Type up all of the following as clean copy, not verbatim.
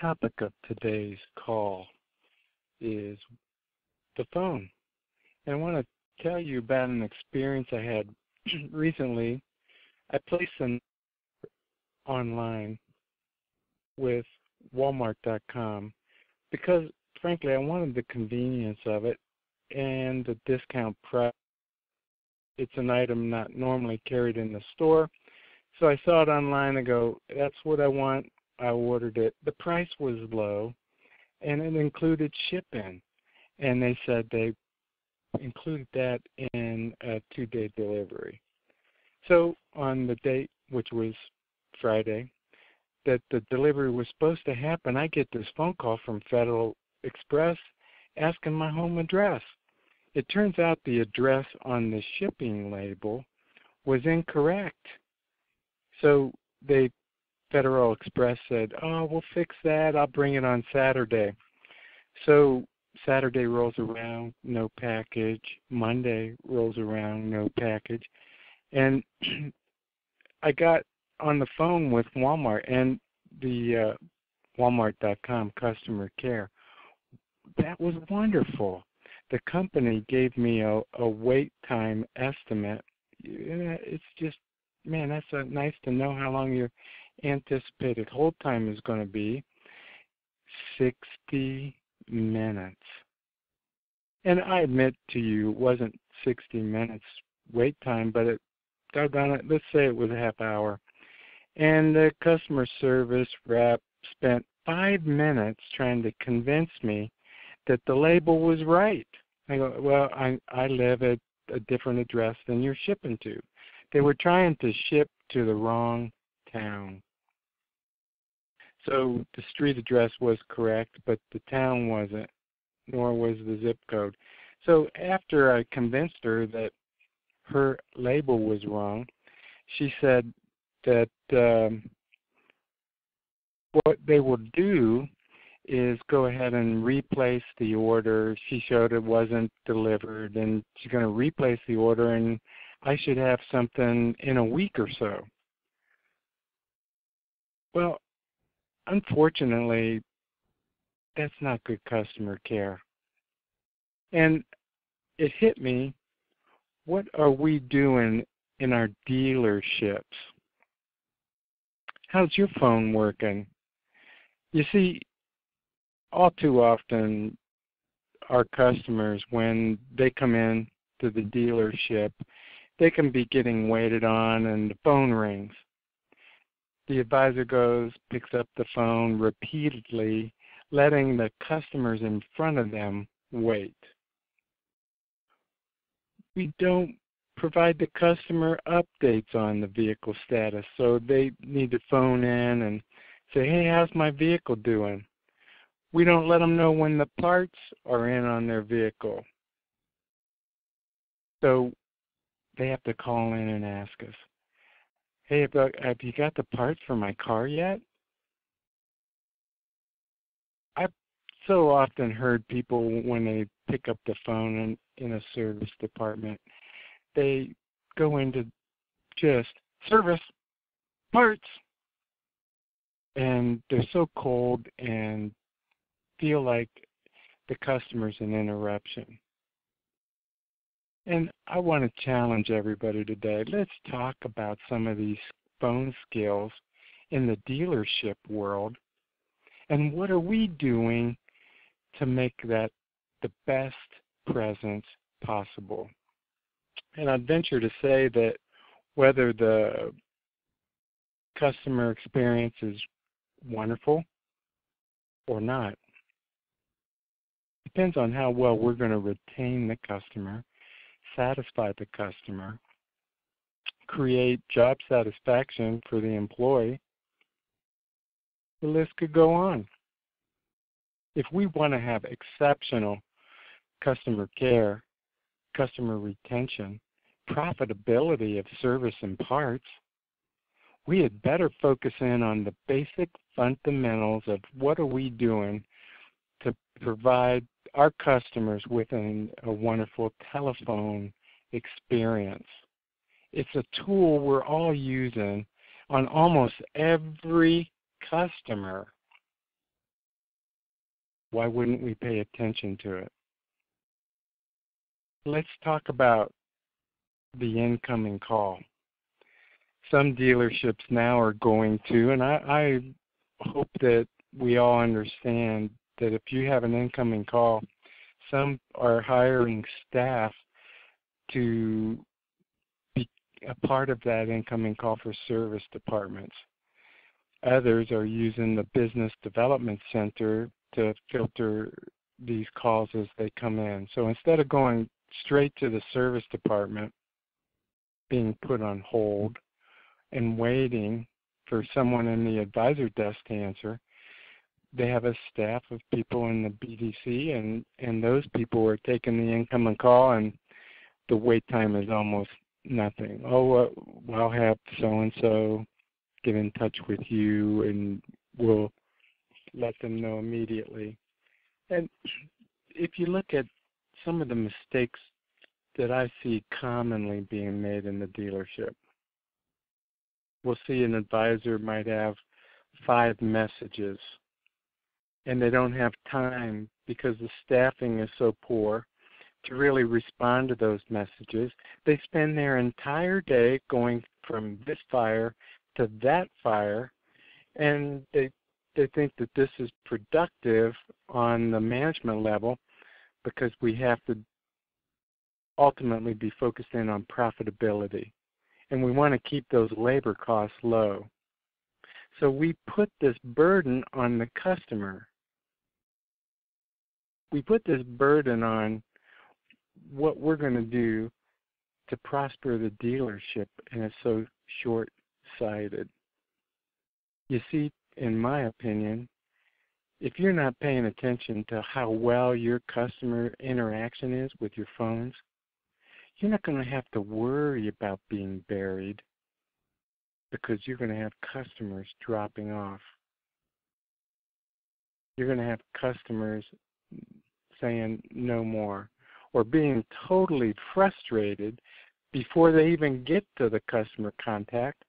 topic of today's call is the phone. And I want to tell you about an experience I had recently. I placed an online with Walmart.com because, frankly, I wanted the convenience of it and the discount price. It's an item not normally carried in the store. So I saw it online. I go, that's what I want. I ordered it. The price was low, and it included shipping. And they said they included that in a 2-day delivery. So on the date, which was Friday, that the delivery was supposed to happen, I get this phone call from Federal Express asking my home address. It turns out the address on the shipping label was incorrect. So Federal Express said, oh, we'll fix that. I'll bring it on Saturday. So Saturday rolls around, no package. Monday rolls around, no package. And I got on the phone with Walmart and the Walmart.com customer care. That was wonderful. The company gave me a wait time estimate. It's just, man, that's nice to know how long your anticipated hold time is going to be. 60 minutes. And I admit to you, it wasn't 60 minutes wait time, but doggone it, let's say it was a half hour. And the customer service rep spent 5 minutes trying to convince me that the label was right. I go, well, I live at a different address than you're shipping to. They were trying to ship to the wrong town. So the street address was correct, but the town wasn't, nor was the zip code. So after I convinced her that her label was wrong, she said that what they will do is go ahead and replace the order. She showed it wasn't delivered, and she's going to replace the order, and I should have something in a week or so. Well, unfortunately, that's not good customer care. And it hit me, what are we doing in our dealerships? How's your phone working? You see, all too often, our customers, when they come in to the dealership, they can be getting waited on and the phone rings. The advisor goes, picks up the phone repeatedly, letting the customers in front of them wait. We don't provide the customer updates on the vehicle status, so they need to phone in and say, hey, how's my vehicle doing? We don't let them know when the parts are in on their vehicle. So they have to call in and ask us, hey, have you got the parts for my car yet? I've so often heard people when they pick up the phone in a service department, they go into just service, parts, and they're so cold and feel like the customer's an interruption. And I want to challenge everybody today. Let's talk about some of these phone skills in the dealership world, and what are we doing to make that the best presence possible. And I'd venture to say that whether the customer experience is wonderful or not, depends on how well we're going to retain the customer, satisfy the customer, create job satisfaction for the employee. The list could go on. If we want to have exceptional customer care, customer retention, profitability of service and parts, we had better focus in on the basic fundamentals of what are we doing to provide our customers with a wonderful telephone experience. It's a tool we're all using on almost every customer. Why wouldn't we pay attention to it? Let's talk about the incoming call. Some dealerships now are going to, and I hope that we all understand that if you have an incoming call, some are hiring staff to be a part of that incoming call for service departments. Others are using the business development center to filter these calls as they come in. So instead of going straight to the service department, being put on hold and waiting for someone in the advisor desk to answer, they have a staff of people in the BDC, and those people are taking the incoming call, and the wait time is almost nothing. Oh, well, I'll have so-and-so get in touch with you, and we'll let them know immediately. And if you look at some of the mistakes that I see commonly being made in the dealership, we'll see an advisor might have 5 messages, and they don't have time because the staffing is so poor to really respond to those messages. They spend their entire day going from this fire to that fire, and they think that this is productive on the management level because we have to ultimately be focused in on profitability, and we want to keep those labor costs low. So we put this burden on the customer. We put this burden on what we're going to do to prosper the dealership, and it's so short-sighted. You see, in my opinion, if you're not paying attention to how well your customer interaction is with your phones, you're not going to have to worry about being buried because you're going to have customers dropping off. You're going to have customers saying no more or being totally frustrated before they even get to the customer contact.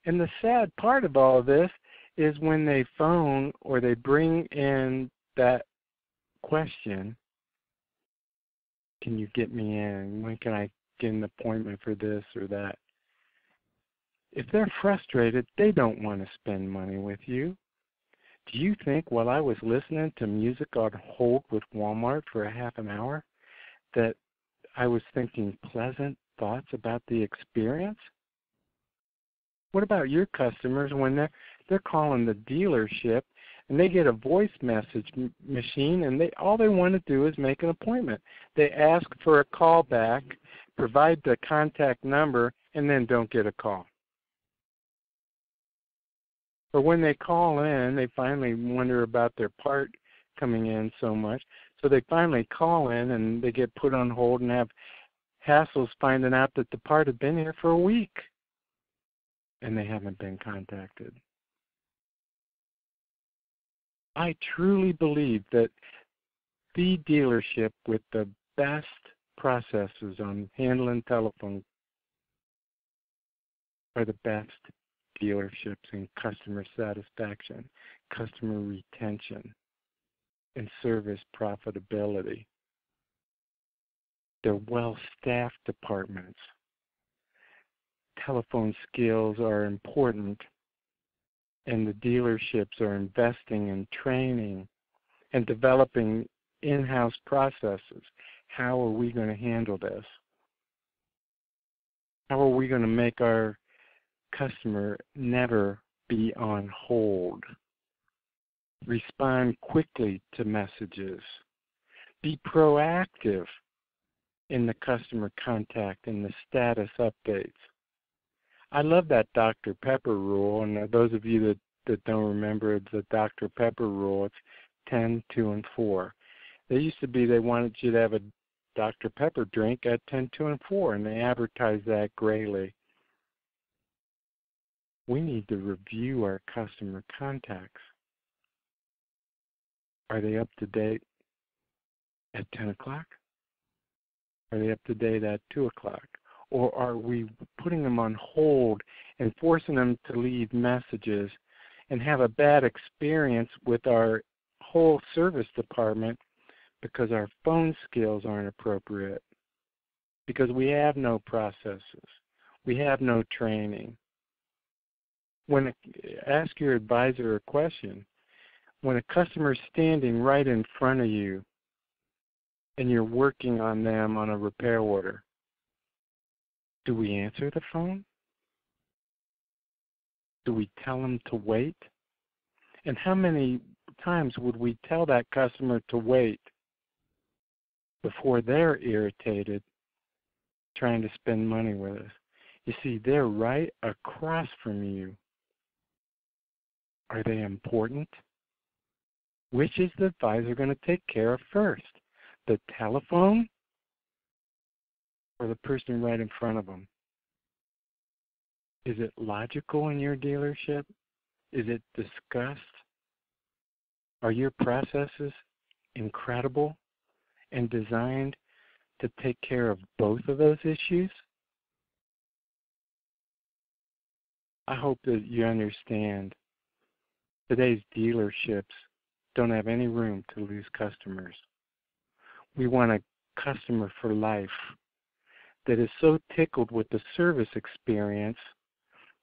And the sad part of all of this is when they phone or they bring in that question, can you get me in? When can I get an appointment for this or that? If they're frustrated, they don't want to spend money with you. Do you think while I was listening to music on hold with Walmart for a half an hour that I was thinking pleasant thoughts about the experience? What about your customers when they're calling the dealership and they get a voice message machine and all they want to do is make an appointment? They ask for a call back, provide the contact number, and then don't get a call. Or when they call in, they finally wonder about their part coming in so much, so they finally call in and they get put on hold and have hassles finding out that the part had been here for a week and they haven't been contacted. I truly believe that the dealership with the best processes on handling telephone are the best dealerships in customer satisfaction, customer retention, and service profitability. They're well-staffed departments. Telephone skills are important, and the dealerships are investing in training and developing in-house processes. How are we going to handle this? How are we going to make our customer never be on hold? Respond quickly to messages. Be proactive in the customer contact and the status updates. I love that Dr. Pepper rule, and those of you that don't remember the Dr. Pepper rule, it's 10, 2, and 4. They used to be they wanted you to have a Dr. Pepper drink at 10, 2, and 4, and they advertised that greatly. We need to review our customer contacts. Are they up to date at 10 o'clock? Are they up to date at 2 o'clock? Or are we putting them on hold and forcing them to leave messages and have a bad experience with our whole service department because our phone skills aren't appropriate, because we have no processes, we have no training. Ask your advisor a question. When a customer is standing right in front of you and you're working on them on a repair order, do we answer the phone? Do we tell them to wait? And how many times would we tell that customer to wait before they're irritated trying to spend money with us? You see, they're right across from you. Are they important? Which is the advisor going to take care of first? The telephone or the person right in front of them? Is it logical in your dealership? Is it discussed? Are your processes incredible and designed to take care of both of those issues? I hope that you understand today's dealerships don't have any room to lose customers. We want a customer for life that is so tickled with the service experience,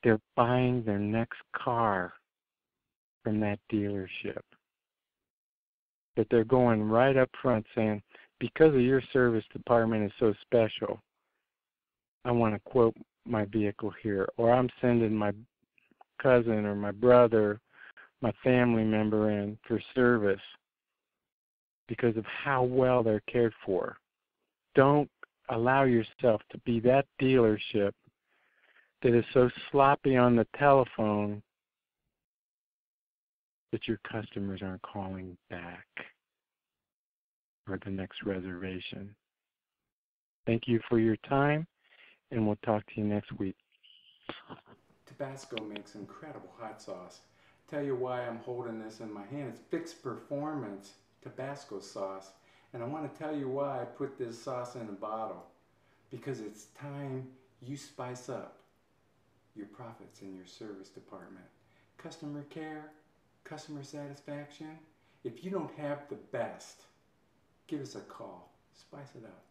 they're buying their next car from that dealership. That they're going right up front saying, because of your service department is so special, I want to quote my vehicle here, or I'm sending my cousin or my brother, my family member in for service because of how well they're cared for. Don't allow yourself to be that dealership that is so sloppy on the telephone that your customers aren't calling back for the next reservation. Thank you for your time, and we'll talk to you next week. Tabasco makes incredible hot sauce. Tell you why I'm holding this in my hand. It's Fixed Performance Tabasco sauce. And I want to tell you why I put this sauce in a bottle. Because it's time you spice up your profits in your service department. Customer care, customer satisfaction. If you don't have the best, give us a call. Spice it up.